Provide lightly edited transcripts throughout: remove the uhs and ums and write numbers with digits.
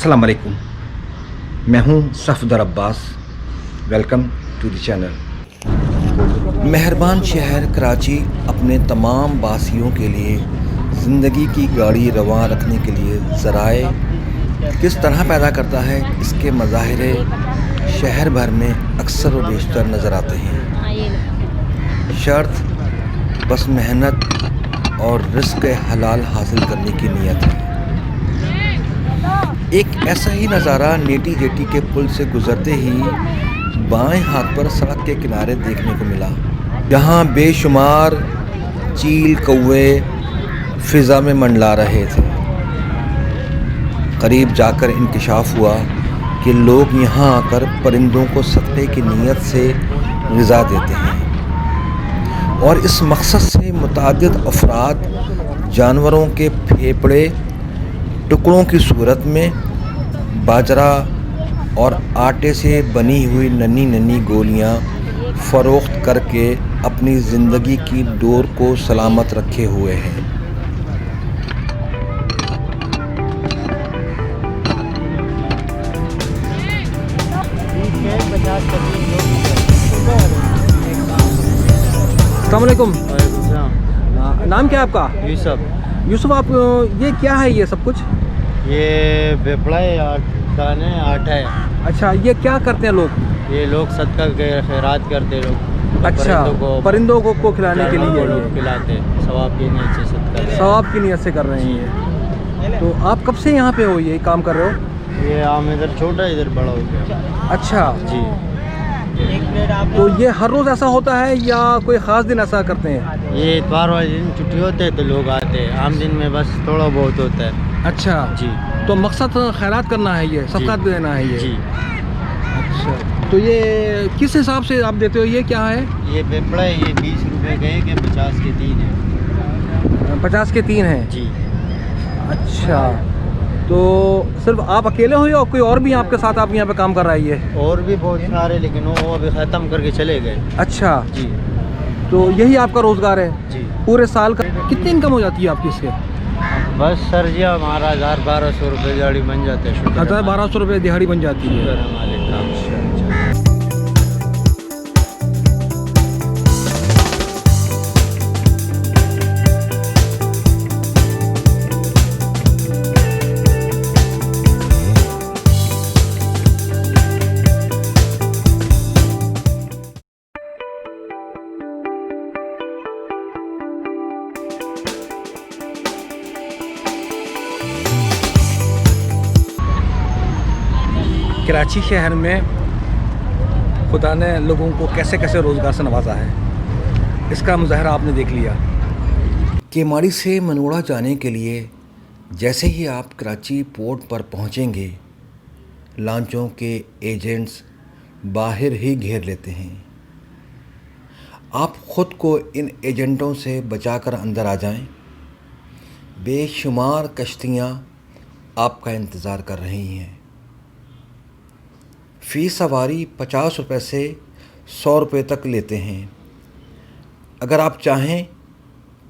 अस्सलाम वालेकुम, मैं हूं Safdar Abbas. Welcome to the channel. मेहरबान शहर कराची अपने तमाम वासियों के लिए ज़िंदगी की गाड़ी रवां रखने के लिए ज़राए किस तरह पैदा करता है, इसके मज़ाहिरे शहर भर में अक्सर व बेशतर नज़र आते हैं। शर्त बस मेहनत और रिस्क हलाल हासिल करने की नीयत है। एक ऐसा ही नज़ारा नेटी जेटी के पुल से गुज़रते ही बाएं हाथ पर सड़क के किनारे देखने को मिला, जहां बेशुमार चील कौवे फ़िज़ा में मंडला रहे थे। करीब जाकर इंकशाफ हुआ कि लोग यहां आकर परिंदों को सदक़े की नीयत से ग़िज़ा देते हैं और इस मकसद से मुतअद्दिद अफराद जानवरों के फेफड़े टुकड़ों की सूरत में बाजरा और आटे से बनी हुई नन्ही नन्ही गोलियां फ़रोख्त करके अपनी ज़िंदगी की डोर को सलामत रखे हुए हैं। अस्सलाम वालेकुम। नाम क्या है आपका? यूसुफ। यूसुफ, आप ये क्या है ये सब कुछ? ये बेपड़ा है, दाने आटा है। अच्छा, ये क्या करते हैं लोग? ये लोग सदका के खैरात करते लोग। अच्छा, परिंदों को खिलाने के लिए ये खिलाते, सवाब की नीयत से सदका, सवाब की नीयत से कर रहे हैं ये। तो आप कब से यहाँ पे हो, ये काम कर रहे हो? ये आम इधर छोटा इधर बड़ा हो गया। अच्छा जी। तो ये हर रोज़ ऐसा होता है या कोई ख़ास दिन ऐसा करते हैं? ये इतवार वाले दिन छुट्टी होते है तो लोग आते हैं, आम दिन में बस थोड़ा बहुत होता है। अच्छा जी। तो मकसद खैरात करना है, ये सदका देना है ये? जी। अच्छा, तो ये किस हिसाब से आप देते हो, ये क्या है? ये बेपड़ा है, ये 20 रुपए का है कि 50 के 3 है। 50 के 3 हैं? जी। अच्छा, तो सिर्फ आप अकेले हो या कोई और भी आपके साथ आप यहाँ पे काम कर रहा है ये? और भी बहुत सारे, लेकिन वो अभी ख़त्म करके चले गए। अच्छा जी। तो यही आपका रोज़गार है? जी। पूरे साल का कितनी इनकम हो जाती है आपकी इसके? बस सर जी हमारा 1000-1200 रुपये दिहाड़ी बन जाते हैं। 1200 रुपये दिहाड़ी बन जाती है। शुक्र हमारे काम। कराची शहर में खुदा ने लोगों को कैसे कैसे रोज़गार से नवाजा है, इसका मुज़ाहरा आपने देख लिया। केमाड़ी से मनोड़ा जाने के लिए जैसे ही आप कराची पोर्ट पर पहुंचेंगे, लॉन्चों के एजेंट्स बाहर ही घेर लेते हैं। आप ख़ुद को इन एजेंटों से बचाकर अंदर आ जाएं। बेशुमार कश्तियाँ आपका इंतज़ार कर रही हैं। फ़ी सवारी 50 रुपये से 100 रुपये तक लेते हैं। अगर आप चाहें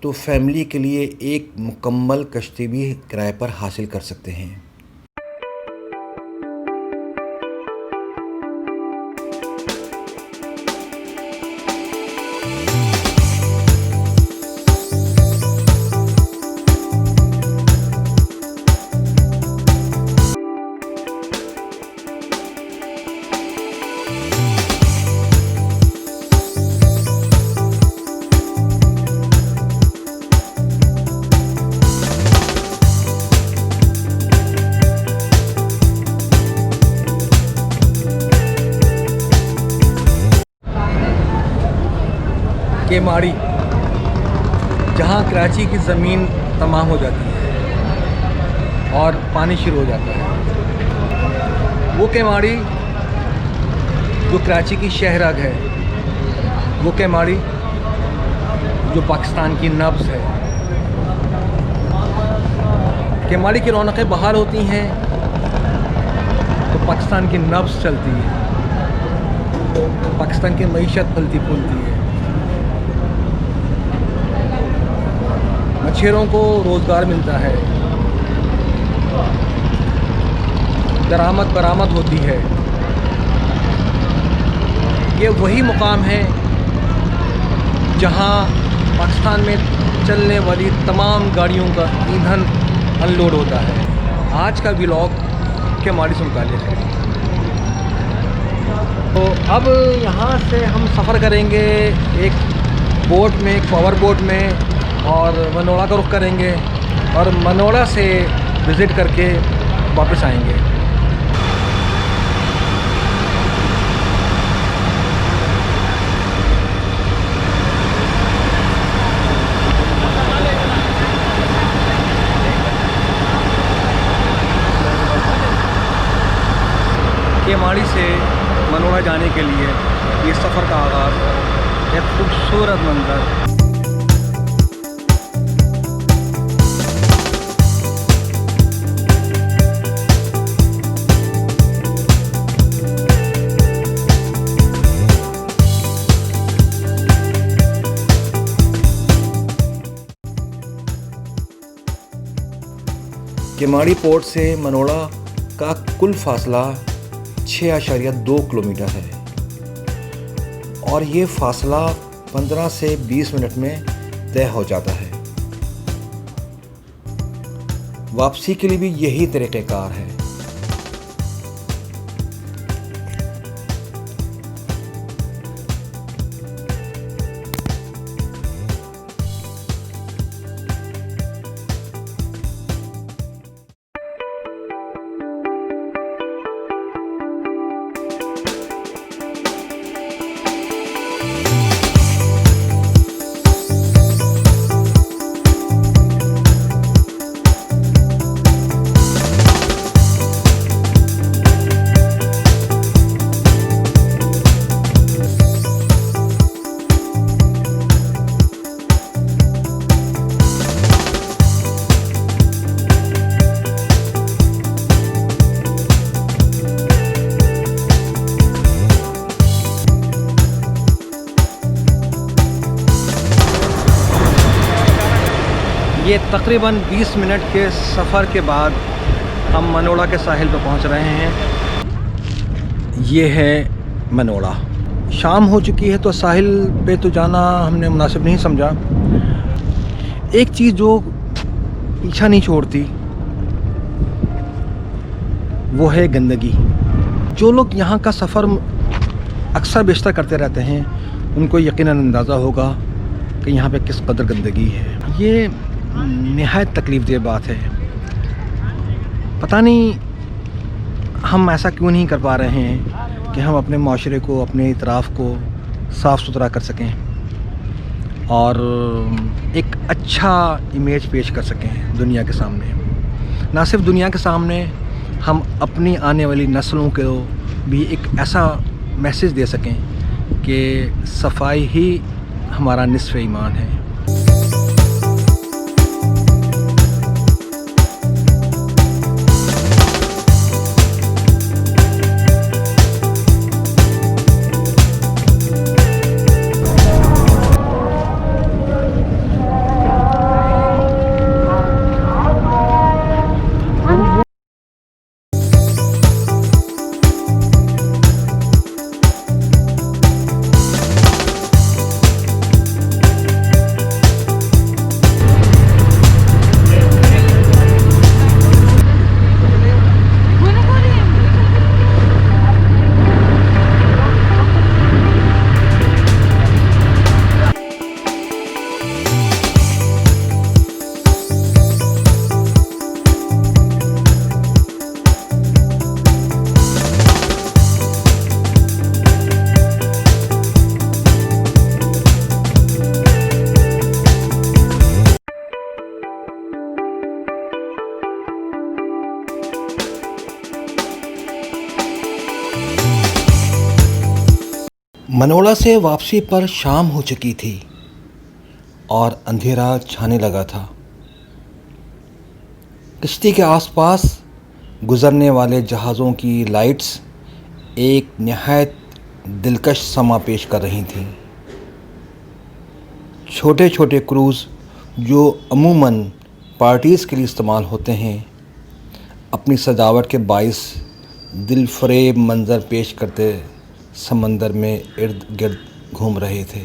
तो फैमिली के लिए एक मुकम्मल कश्ती भी किराए पर हासिल कर सकते हैं। केमाड़ी, जहाँ कराची की ज़मीन तमाम हो जाती है और पानी शुरू हो जाता है, वो केमाड़ी जो कराची की शहरग है, वो केमाड़ी जो पाकिस्तान की नब्ज़ है। केमाड़ी की रौनकें बहाल होती हैं तो पाकिस्तान की नब्ज़ चलती है, पाकिस्तान की मईशत फलती फूलती है। मछेरों को रोज़गार मिलता है, दरामद बरामद होती है, ये वही मुकाम है जहां पाकिस्तान में चलने वाली तमाम गाड़ियों का ईंधन अनलोड होता है। आज का व्लॉग केमाड़ी से मुताल्लिक़ है। तो अब यहाँ से हम सफ़र करेंगे एक बोट में, एक पावर बोट में, और मनोड़ा का रुख करेंगे और मनोड़ा से विज़िट करके वापस आएंगे। केमाड़ी से मनोड़ा जाने के लिए ये सफ़र का आगाज़, एक खूबसूरत मंज़र। केमाड़ी पोर्ट से मनोड़ा का कुल फासला 6.2 किलोमीटर है और ये फासला 15 से 20 मिनट में तय हो जाता है। वापसी के लिए भी यही तरीक़ेकार है। ये तकरीबन 20 मिनट के सफ़र के बाद हम मनोड़ा के साहिल पर पहुंच रहे हैं। ये है मनोड़ा। शाम हो चुकी है तो साहिल पे तो जाना हमने मुनासिब नहीं समझा। एक चीज़ जो पीछा नहीं छोड़ती वो है गंदगी। जो लोग यहाँ का सफ़र अक्सर बेशतर करते रहते हैं उनको यकीनन अंदाज़ा होगा कि यहाँ पे किस कदर गंदगी है। ये निहायत तकलीफ़ देह बात है। पता नहीं हम ऐसा क्यों नहीं कर पा रहे हैं कि हम अपने माशरे को, अपने इतराफ़ को साफ़ सुथरा कर सकें और एक अच्छा इमेज पेश कर सकें दुनिया के सामने। ना सिर्फ दुनिया के सामने, हम अपनी आने वाली नस्लों को भी एक ऐसा मैसेज दे सकें कि सफाई ही हमारा निस्फ़ ईमान है। मनोड़ा से वापसी पर शाम हो चुकी थी और अंधेरा छाने लगा था। किश्ती के आसपास गुज़रने वाले जहाज़ों की लाइट्स एक नहायत दिलकश समा पेश कर रही थीं। छोटे छोटे क्रूज़ जो अमूमन पार्टीज़ के लिए इस्तेमाल होते हैं, अपनी सजावट के बाइस दिलफरेब मंज़र पेश करते समंदर में इर्द गिर्द घूम रहे थे।